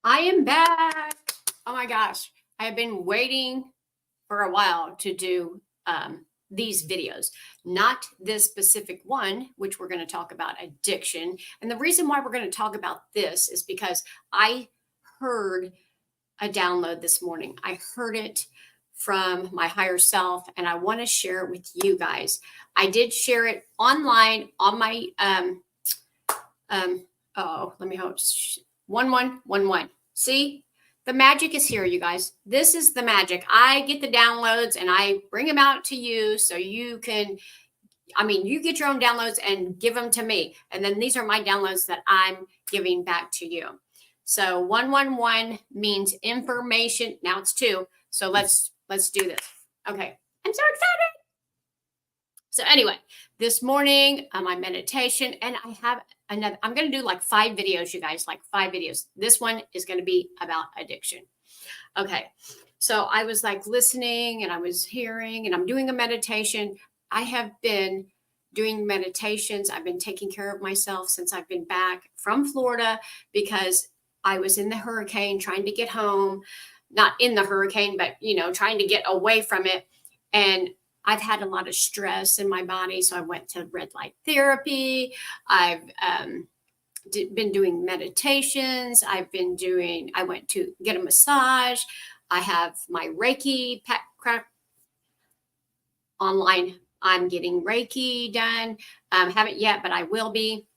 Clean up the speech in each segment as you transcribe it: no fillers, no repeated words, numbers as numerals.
I am back. Oh my gosh. I have been waiting for a while to do these videos, not this specific one, which we're going to talk about addiction. And the reason why we're going to talk about this is because I heard a download this morning. I heard it from my higher self, and I want to share it with you guys. I did share it online on my let me hope 1111. See, the magic is here, you guys. This is the magic. I get the downloads and I bring them out to you so you can, you get your own downloads and give them to me. And then these are my downloads that I'm giving back to you. So 111 means information. Now it's 2. So let's do this. Okay. I'm so excited. So anyway, this morning, my meditation, and I have another, I'm going to do like 5 videos, you guys, like 5 videos. This one is going to be about addiction. Okay. So I was like listening and I was hearing and I'm doing a meditation. I have been doing meditations. I've been taking care of myself since I've been back from Florida because I was in the hurricane trying to get home, not in the hurricane, but trying to get away from it. And I've had a lot of stress in my body. So I went to red light therapy. I've been doing meditations. I went to get a massage. I have my Reiki online. I'm getting Reiki done. Haven't yet, but I will be.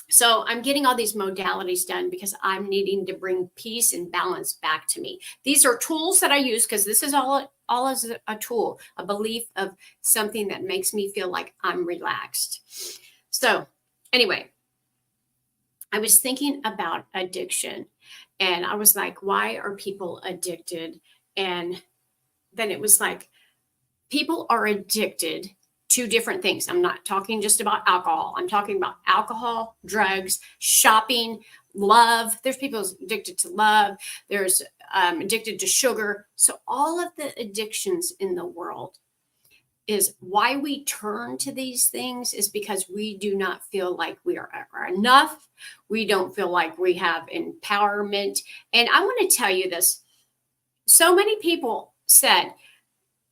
So I'm getting all these modalities done because I'm needing to bring peace and balance back to me. These are tools that I use because this is all as a tool, a belief of something that makes me feel like I'm relaxed. So anyway, I was thinking about addiction and I was like, why are people addicted? And then it was like, people are addicted to different things. I'm not talking just about alcohol. I'm talking about alcohol, drugs, shopping, love. There's people addicted to love. There's addicted to sugar. So all of the addictions in the world is why we turn to these things is because we do not feel like we are enough. We don't feel like we have empowerment. And I want to tell you this. So many people said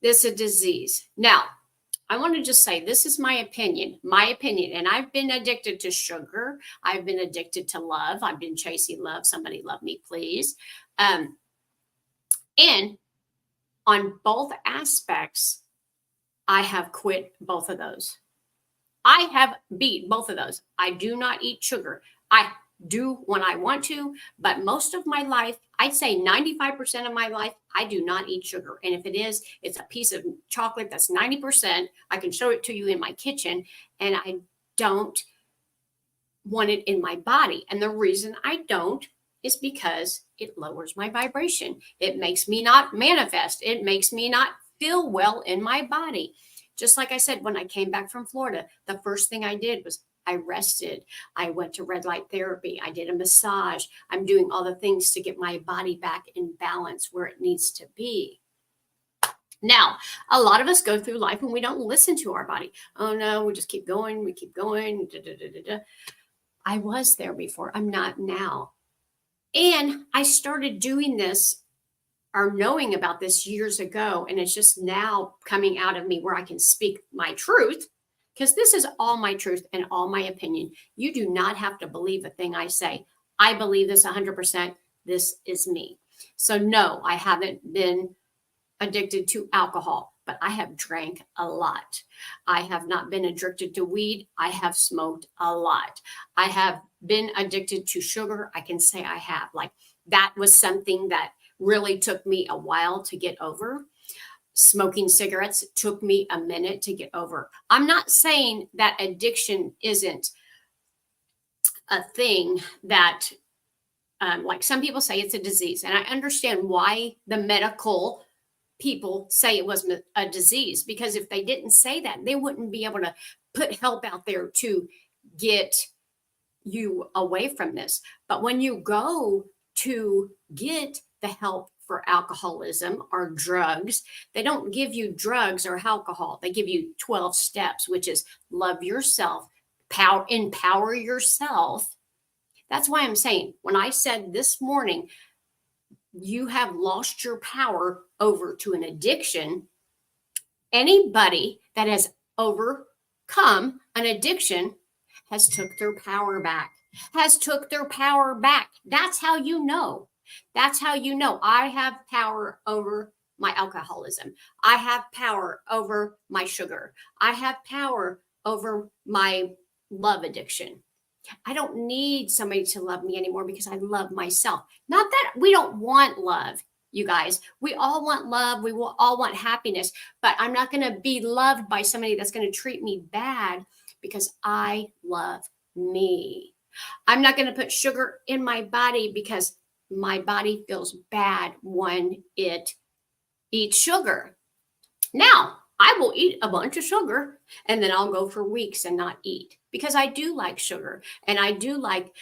this is a disease. Now, I want to just say, this is my opinion, and I've been addicted to sugar. I've been addicted to love. I've been chasing love. Somebody love me, please. And on both aspects, I have quit both of those. I have beat both of those. I do not eat sugar. I do when I want to, but most of my life, I'd say 95% of my life, I do not eat sugar. And if it is, it's a piece of chocolate that's 90%. I can show it to you in my kitchen, and I don't want it in my body. And the reason I don't is because it lowers my vibration. It makes me not manifest. It makes me not feel well in my body. Just like I said, when I came back from Florida, the first thing I did was I rested. I went to red light therapy. I did a massage. I'm doing all the things to get my body back in balance where it needs to be. Now, a lot of us go through life and we don't listen to our body. Oh no, we just keep going. We keep going. I was there before. I'm not now. And I started doing this or knowing about this years ago. And it's just now coming out of me where I can speak my truth. Because this is all my truth and all my opinion. You do not have to believe a thing I say. I believe this 100%. This is me. So no, I haven't been addicted to alcohol, but I have drank a lot. I have not been addicted to weed. I have smoked a lot. I have been addicted to sugar. I can say I have. Like, that was something that really took me a while to get over. Smoking cigarettes took me a minute to get over. I'm not saying that addiction isn't a thing that, like some people say it's a disease. And I understand why the medical people say it wasn't a disease, because if they didn't say that, they wouldn't be able to put help out there to get you away from this. But when you go to get the help for alcoholism or drugs, they don't give you drugs or alcohol. They give you 12 steps, which is love yourself, empower yourself, That's why I'm saying, when I said this morning, you have lost your power over to an addiction, anybody that has overcome an addiction has took their power back, That's how you know. That's how you know. I have power over my alcoholism. I have power over my sugar. I have power over my love addiction. I don't need somebody to love me anymore because I love myself. Not that we don't want love, you guys. We all want love. We will all want happiness, but I'm not going to be loved by somebody that's going to treat me bad because I love me. I'm not going to put sugar in my body because my body feels bad when it eats sugar. Now, I will eat a bunch of sugar and then I'll go for weeks and not eat because I do like sugar. And I do like,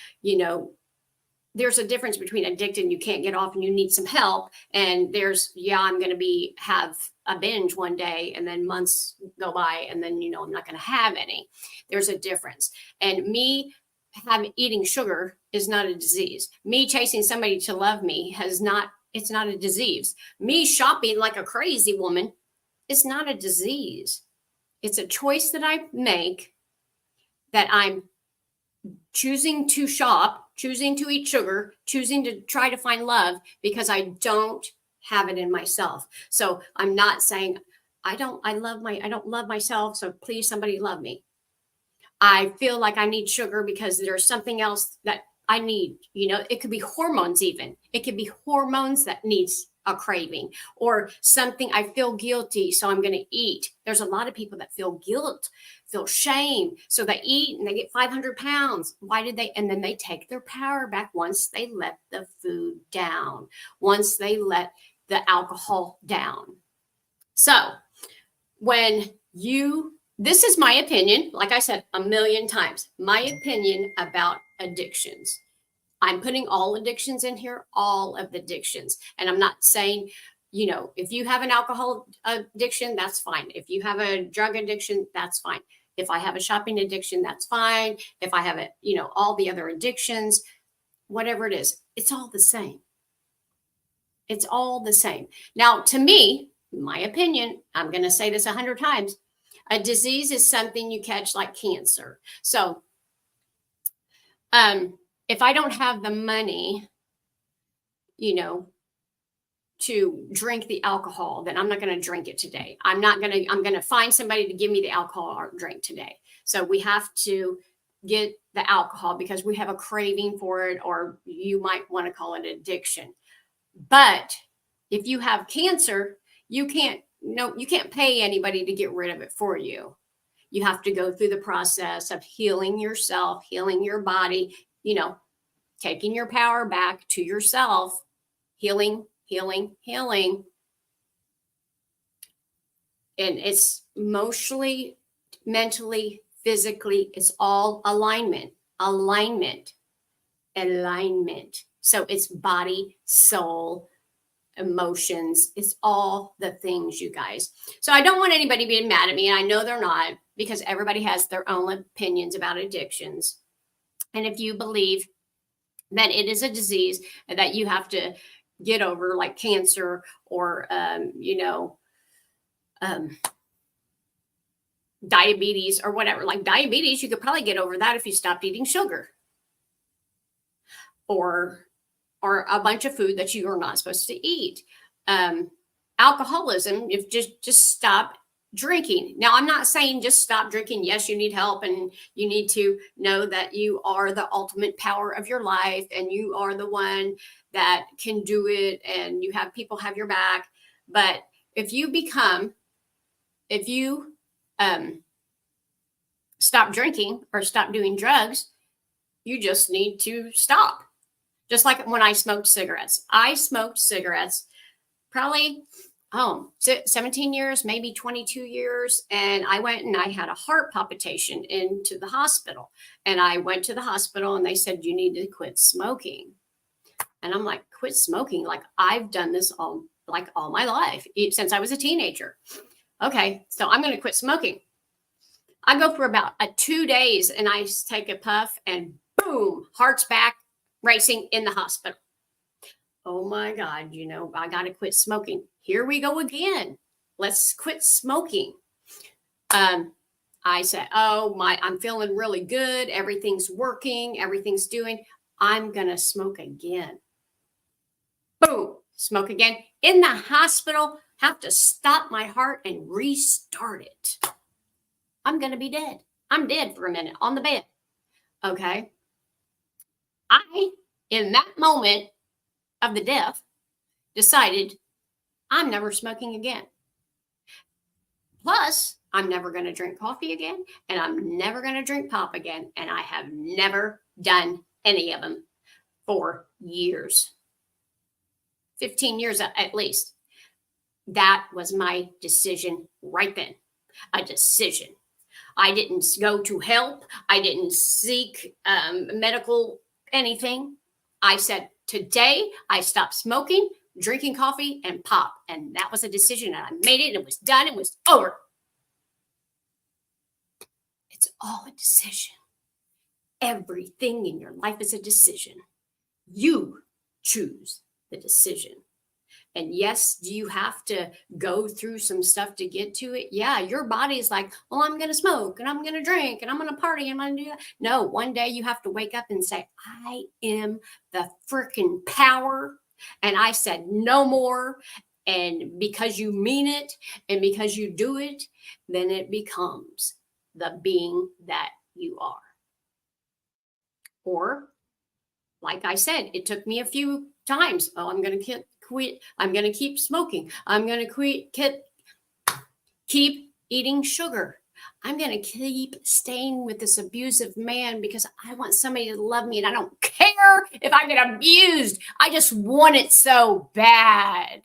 there's a difference between addicted and you can't get off and you need some help. And there's, I'm going to have a binge one day and then months go by and then, I'm not going to have any. There's a difference. And me eating sugar is not a disease. Me chasing somebody to love me it's not a disease. Me shopping like a crazy woman, it's not a disease. It's a choice that I make, that I'm choosing to shop, choosing to eat sugar, choosing to try to find love because I don't have it in myself. So I'm not saying I don't love myself. So please, somebody love me. I feel like I need sugar because there's something else that I need. It could be hormones even. It could be hormones that needs a craving or something. I feel guilty, so I'm going to eat. There's a lot of people that feel guilt, feel shame. So they eat and they get 500 pounds. Why did they? And then they take their power back once they let the food down, once they let the alcohol down. So this is my opinion, like I said a million times, my opinion about addictions. I'm putting all addictions in here, all of the addictions. And I'm not saying, if you have an alcohol addiction, that's fine. If you have a drug addiction, that's fine. If I have a shopping addiction, that's fine. If I have all the other addictions, whatever it is, it's all the same. It's all the same. Now, to me, my opinion, I'm going to say this 100 times, a disease is something you catch like cancer. So, if I don't have the money, to drink the alcohol, then I'm not going to drink it today. I'm going to find somebody to give me the alcohol or drink today. So we have to get the alcohol because we have a craving for it, or you might want to call it addiction. But if you have cancer, you can't pay anybody to get rid of it for you. You have to go through the process of healing yourself, healing your body, taking your power back to yourself, healing. And it's emotionally, mentally, physically, it's all alignment. So it's body, soul, emotions. It's all the things, you guys. So I don't want anybody being mad at me. And I know they're not, because everybody has their own opinions about addictions. And if you believe that it is a disease that you have to get over, like cancer or, diabetes or whatever, like diabetes, you could probably get over that if you stopped eating sugar or a bunch of food that you are not supposed to eat. Alcoholism, if just stop drinking. Now, I'm not saying just stop drinking. Yes, you need help and you need to know that you are the ultimate power of your life and you are the one that can do it and you have people have your back. But if you stop drinking or stop doing drugs, you just need to stop. Just like when I smoked cigarettes. I smoked cigarettes probably 17 years, maybe 22 years. And I went and I had a heart palpitation into the hospital. And I went to the hospital and they said, you need to quit smoking. And I'm like, quit smoking? Like, I've done this all my life, since I was a teenager. Okay, so I'm going to quit smoking. I go for about 2 days and I take a puff and Boom, heart's back racing in the hospital. Oh my God, I got to quit smoking. Here we go again. Let's quit smoking. I said, I'm feeling really good. Everything's working. Everything's doing. I'm going to smoke again. Boom, smoke again. In the hospital, have to stop my heart and restart it. I'm going to be dead. I'm dead for a minute on the bed. Okay. In that moment of the death, decided I'm never smoking again. Plus, I'm never going to drink coffee again, and I'm never going to drink pop again. And I have never done any of them for years. 15 years at least. That was my decision right then. A decision. I didn't go to help. I didn't seek medical anything. I said, today I stopped smoking, drinking coffee, and pop. And that was a decision. And I made it. And it was done. It was over. It's all a decision. Everything in your life is a decision. You choose the decision. And yes, do you have to go through some stuff to get to it? Yeah, your body's like, well, I'm going to smoke and I'm going to drink and I'm going to party and I'm going to do that. No, one day you have to wake up and say, I am the freaking power. And I said no more. And because you mean it and because you do it, then it becomes the being that you are. Or, like I said, it took me a few times. Oh, I'm going to quit. I'm going to keep smoking. I'm going to keep eating sugar. I'm going to keep staying with this abusive man because I want somebody to love me and I don't care if I get abused. I just want it so bad.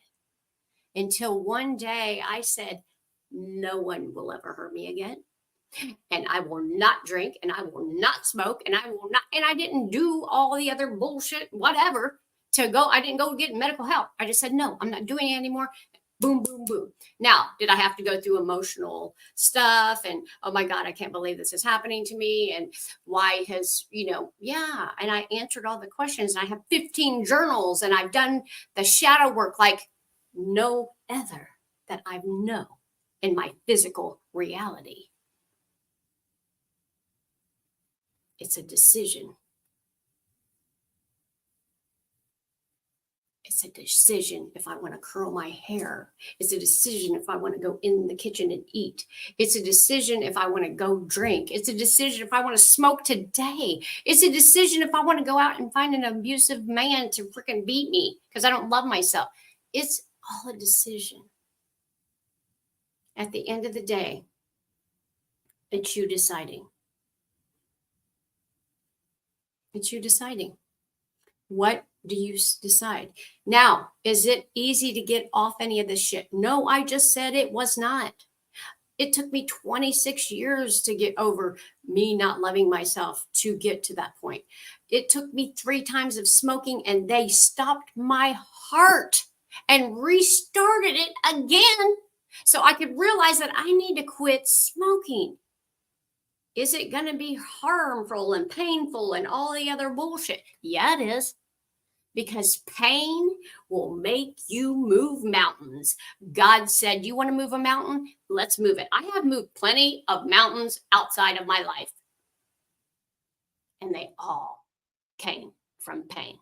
Until one day I said, no one will ever hurt me again. And I will not drink and I will not smoke and I will not. And I didn't do all the other bullshit, whatever. I didn't go get medical help. I just said, no, I'm not doing it anymore. Boom, boom, boom. Now, did I have to go through emotional stuff? And, oh my God, I can't believe this is happening to me. And why yeah. And I answered all the questions. And I have 15 journals and I've done the shadow work like no other that I know in my physical reality. It's a decision. It's a decision if I want to curl my hair. It's a decision if I want to go in the kitchen and eat. It's a decision if I want to go drink. It's a decision if I want to smoke today. It's a decision if I want to go out and find an abusive man to freaking beat me because I don't love myself. It's all a decision. At the end of the day, it's you deciding. It's you deciding. What do you decide? Now, is it easy to get off any of this shit? No, I just said it was not. It took me 26 years to get over me not loving myself to get to that point. It took me 3 times of smoking and they stopped my heart and restarted it again so I could realize that I need to quit smoking. Is it going to be harmful and painful and all the other bullshit? Yeah, it is. Because pain will make you move mountains. God said, you want to move a mountain? Let's move it. I have moved plenty of mountains outside of my life. And they all came from pain.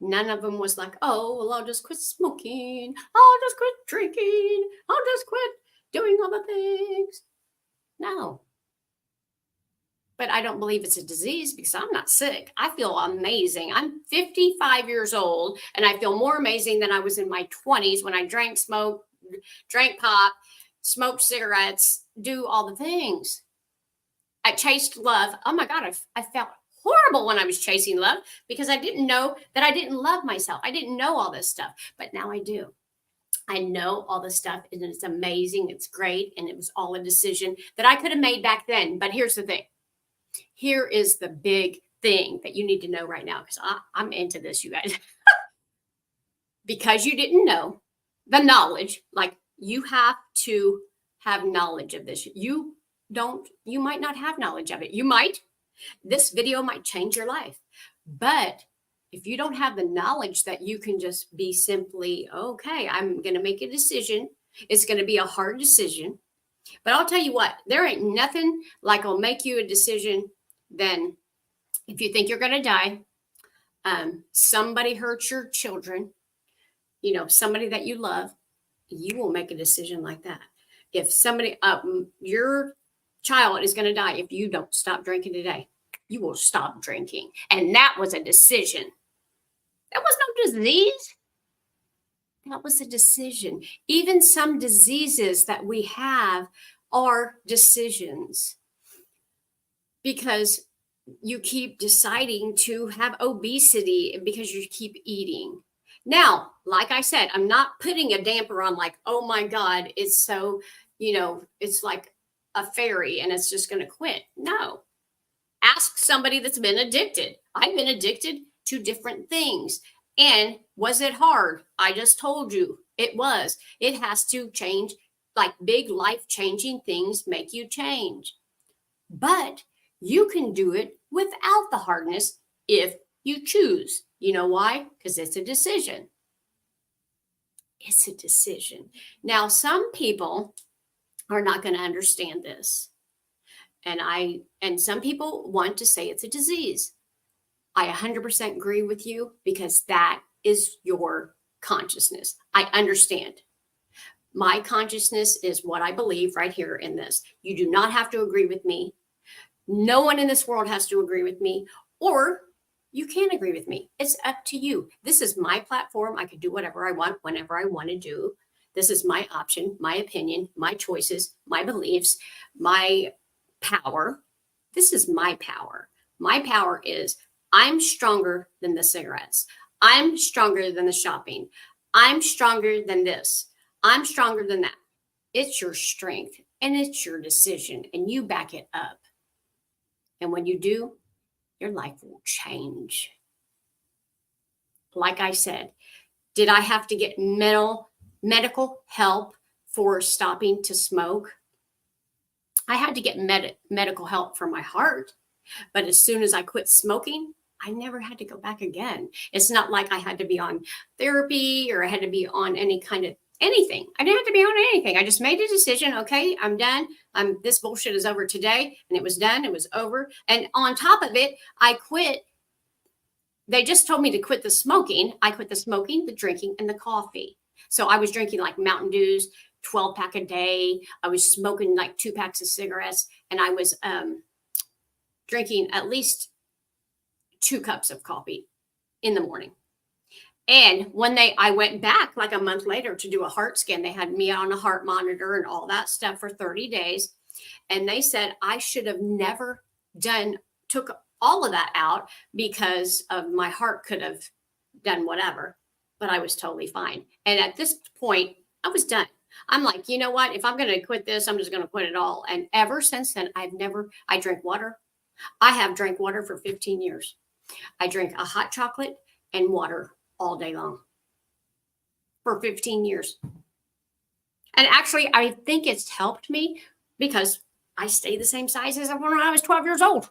None of them was like, oh, well, I'll just quit smoking. I'll just quit drinking. I'll just quit doing all the things. No. But I don't believe it's a disease because I'm not sick. I feel amazing. I'm 55 years old and I feel more amazing than I was in my 20s when I drank pop, smoked cigarettes, do all the things. I chased love. Oh my God, I felt horrible when I was chasing love because I didn't know that I didn't love myself. I didn't know all this stuff, but now I do. I know all this stuff and it's amazing. It's great. And it was all a decision that I could have made back then. But here's the thing. Here is the big thing that you need to know right now because I'm into this, you guys. Because you didn't know the knowledge, like you have to have knowledge of this. You might not have knowledge of it. You might, This video might change your life. But if you don't have the knowledge that you can just be simply, okay, I'm going to make a decision. It's going to be a hard decision. But I'll tell you what, there ain't nothing like will make you a decision than if you think you're going to die, somebody hurts your children, somebody that you love, you will make a decision like that. If somebody, your child is going to die if you don't stop drinking today, you will stop drinking. And that was a decision. That was no disease. That was a decision. Even some diseases that we have are decisions because you keep deciding to have obesity because you keep eating. Now, like I said, I'm not putting a damper on like, oh my God, it's so, it's like a fairy and it's just going to quit. No. Ask somebody that's been addicted. I've been addicted to different things. And was it hard? I just told you it was. It has to change. Like big life-changing things make you change. But you can do it without the hardness if you choose. You know why? Because it's a decision. It's a decision. Now, some people are not going to understand this. And some people want to say it's a disease. I 100% agree with you because that is your consciousness. I understand. My consciousness is what I believe right here in this. You do not have to agree with me. No one in this world has to agree with me, or you can't agree with me. It's up to you. This is my platform. I can do whatever I want, whenever I want to do. This is my option, my opinion, my choices, my beliefs, my power. This is my power. My power is I'm stronger than the cigarettes. I'm stronger than the shopping. I'm stronger than this. I'm stronger than that. It's your strength and it's your decision, and you back it up. And when you do, your life will change. Like I said, did I have to get medical help for stopping to smoke? I had to get medical help for my heart. But as soon as I quit smoking, I never had to go back again. It's not like I had to be on therapy or I had to be on any kind of anything. I didn't have to be on anything. I just made a decision. Okay, I'm done. This bullshit is over today. And it was done. It was over. And on top of it, I quit. They just told me to quit the smoking. I quit the smoking, the drinking, and the coffee. So I was drinking like Mountain Dews, 12-pack a day. I was smoking like 2 packs of cigarettes. And I was drinking at least 2 cups of coffee in the morning. And when I went back like a month later to do a heart scan, they had me on a heart monitor and all that stuff for 30 days. And they said I should have never took all of that out because of my heart could have done whatever, but I was totally fine. And at this point, I was done. I'm like, you know what? If I'm going to quit this, I'm just going to quit it all. And ever since then, I drink water. I have drank water for 15 years. I drink a hot chocolate and water all day long for 15 years. And actually, I think it's helped me because I stay the same size as when I was 12 years old.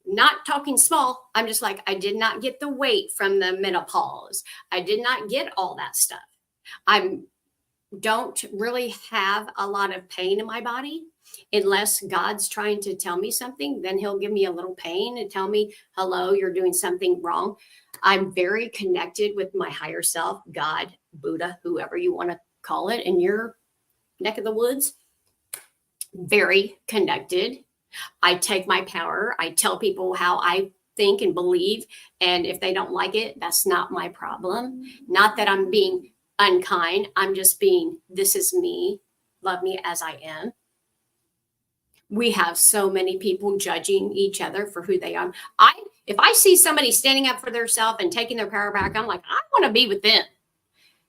Not talking small. I'm just like, I did not get the weight from the menopause. I did not get all that stuff. I don't really have a lot of pain in my body unless God's trying to tell me something. Then he'll give me a little pain and tell me, hello, you're doing something wrong. I'm very connected with my higher self, God, Buddha, whoever you want to call it in your neck of the woods. Very connected. I take my power. I tell people how I think and believe. And if they don't like it, that's not my problem. Not that I'm being unkind. I'm just being, this is me. Love me as I am. We have so many people judging each other for who they are. If I see somebody standing up for themselves and taking their power back, I'm like, I want to be with them.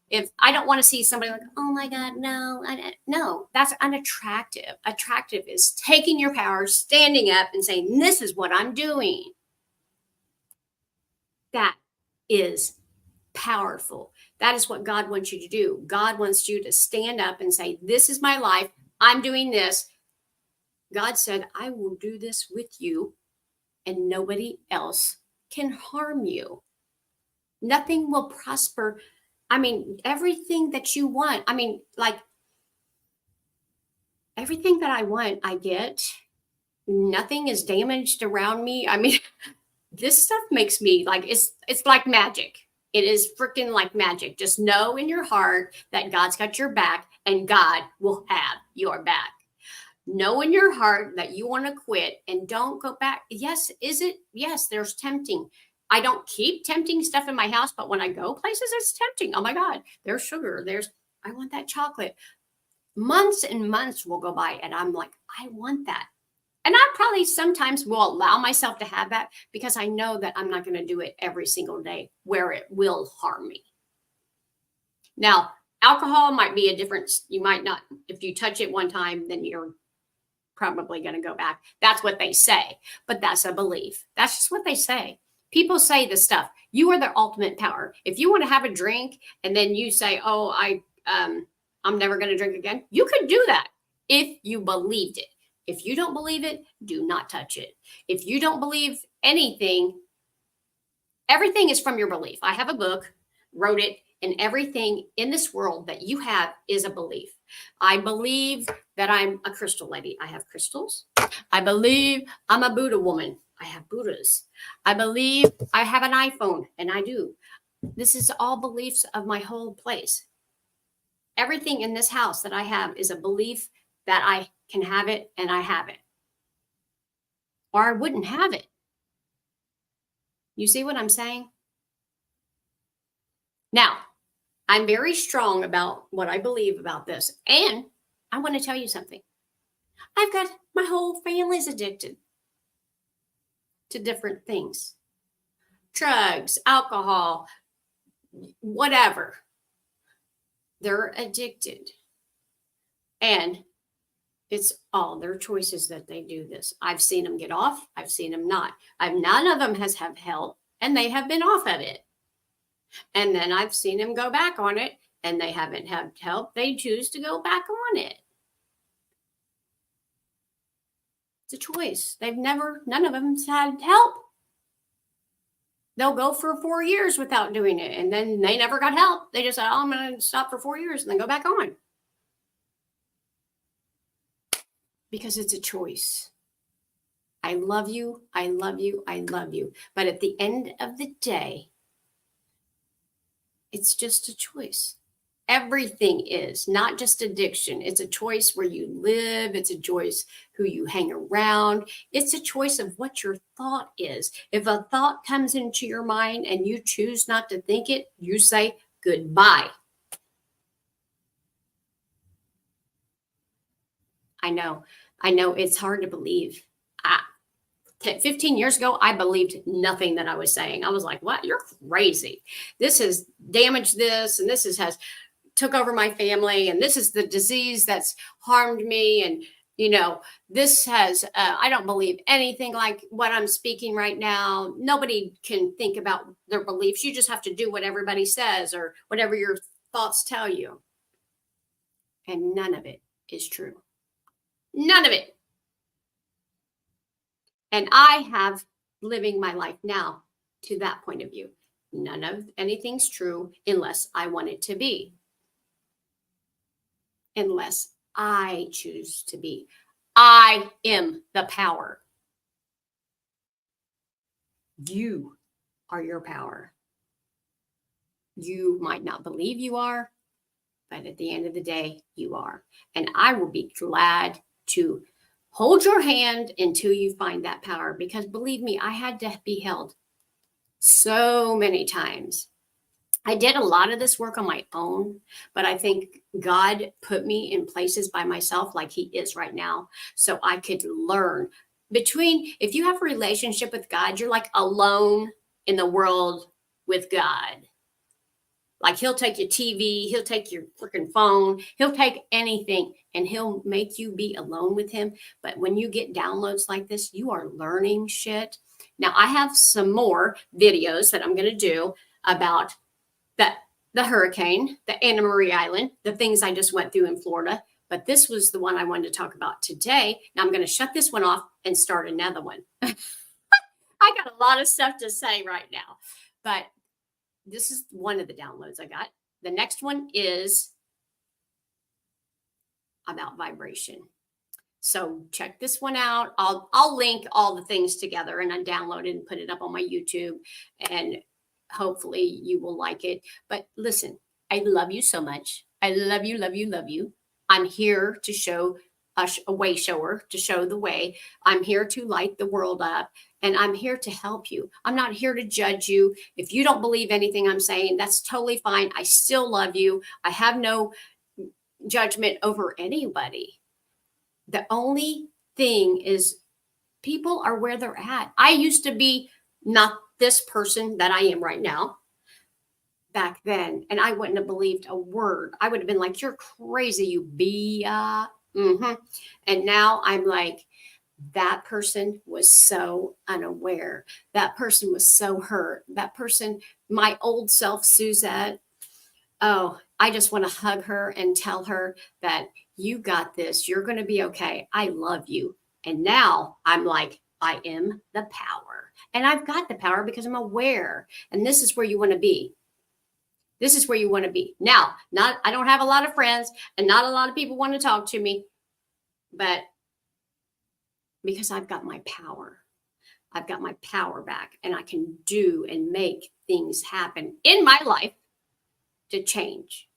If I don't want to see somebody like, oh my God, no, no, that's unattractive. Attractive is taking your power, standing up and saying, this is what I'm doing. That is powerful. That is what God wants you to do. God wants you to stand up and say, this is my life. I'm doing this. God said, I will do this with you and nobody else can harm you. Nothing will prosper. I mean, everything that you want, I mean, like everything that I want, I get. Nothing is damaged around me. I mean, this stuff makes me like it's like magic. It is freaking like magic. Just know in your heart that God's got your back and God will have your back. Know in your heart that you want to quit and don't go back. Yes, is it? Yes, there's tempting. I don't keep tempting stuff in my house, but when I go places, it's tempting. Oh my God, there's sugar. I want that chocolate. Months and months will go by, and I'm like, I want that. And I probably sometimes will allow myself to have that because I know that I'm not going to do it every single day where it will harm me. Now, alcohol might be a difference. You might not, if you touch it one time, then you're probably going to go back. That's what they say, but that's a belief. That's just what they say. People say this stuff. You are the ultimate power. If you want to have a drink and then you say, "Oh, I'm never going to drink again," you could do that if you believed it. If you don't believe it, do not touch it. If you don't believe anything, everything is from your belief. I have a book, wrote it, and everything in this world that you have is a belief. I believe that I'm a crystal lady. I have crystals. I believe I'm a Buddha woman. I have Buddhas. I believe I have an iPhone, and I do. This is all beliefs of my whole place. Everything in this house that I have is a belief that I can have it, and I have it. Or I wouldn't have it. You see what I'm saying? Now, I'm very strong about what I believe about this. And I want to tell you something. I've got my whole family's addicted to different things. Drugs, alcohol, whatever. They're addicted. And it's all their choices that they do this. I've seen them get off. I've seen them not. None of them have help, and they have been off of it. And then I've seen them go back on it, and they haven't had help. They choose to go back on it. It's a choice. None of them had help. They'll go for 4 years without doing it, and then they never got help. They just said, "Oh, I'm going to stop for 4 years," and then go back on. Because it's a choice. I love you. I love you. I love you. But at the end of the day, it's just a choice. Everything is not just addiction. It's a choice where you live. It's a choice who you hang around. It's a choice of what your thought is. If a thought comes into your mind and you choose not to think it, you say goodbye. I know it's hard to believe. 15 years ago, I believed nothing that I was saying. I was like, "What? You're crazy. This has damaged this, and this has took over my family, and this is the disease that's harmed me. And, this has, I don't believe anything like what I'm speaking right now." Nobody can think about their beliefs. You just have to do what everybody says or whatever your thoughts tell you. And none of it is true. None of it. And I have living my life now to that point of view. None of anything's true unless I want it to be. Unless I choose to be. I am the power. You are your power. You might not believe you are, but at the end of the day, you are. And I will be glad to hold your hand until you find that power, because believe me, I had to be held so many times. I did a lot of this work on my own, but I think God put me in places by myself like he is right now, so I could learn. If you have a relationship with God, you're like alone in the world with God. Like he'll take your TV, he'll take your freaking phone, he'll take anything, and he'll make you be alone with him. But when you get downloads like this, you are learning shit. Now, I have some more videos that I'm going to do about the hurricane, the Anna Maria Island, the things I just went through in Florida. But this was the one I wanted to talk about today. Now I'm going to shut this one off and start another one. I got a lot of stuff to say right now, but this is one of the downloads I got. The next one is about vibration. So check this one out. I'll link all the things together and I download it and put it up on my YouTube, and hopefully you will like it. But listen, I love you so much. I love you, love you, love you. I'm here to show a way shower, to show the way. I'm here to light the world up, and I'm here to help you. I'm not here to judge you. If you don't believe anything I'm saying, that's totally fine. I still love you. I have no judgment over anybody. The only thing is people are where they're at. I used to be not this person that I am right now back then, and I wouldn't have believed a word. I would have been like, you're crazy, you Bia. And now I'm like, that person was so unaware. That person was so hurt. That person, my old self, Suzette, oh, I just want to hug her and tell her that you got this. You're going to be okay. I love you. And now I'm like, I am the power. And I've got the power because I'm aware. And this is where you want to be. This is where you want to be. Now, I don't have a lot of friends and not a lot of people want to talk to me, but because I've got my power. I've got my power back, and I can do and make things happen in my life to change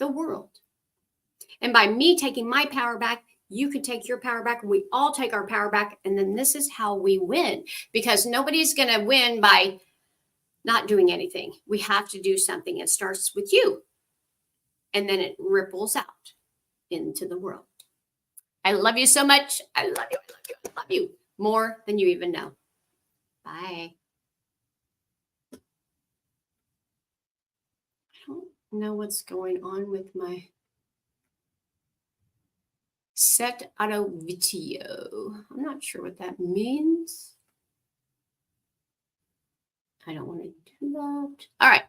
the world. And by me taking my power back, you can take your power back. We all take our power back. And then this is how we win, because nobody's going to win by not doing anything. We have to do something. It starts with you, and then it ripples out into the world. I love you so much. I love you. I love you. I love you more than you even know. Bye. I don't know what's going on with my set auto video. I'm not sure what that means. I don't want to do that. All right.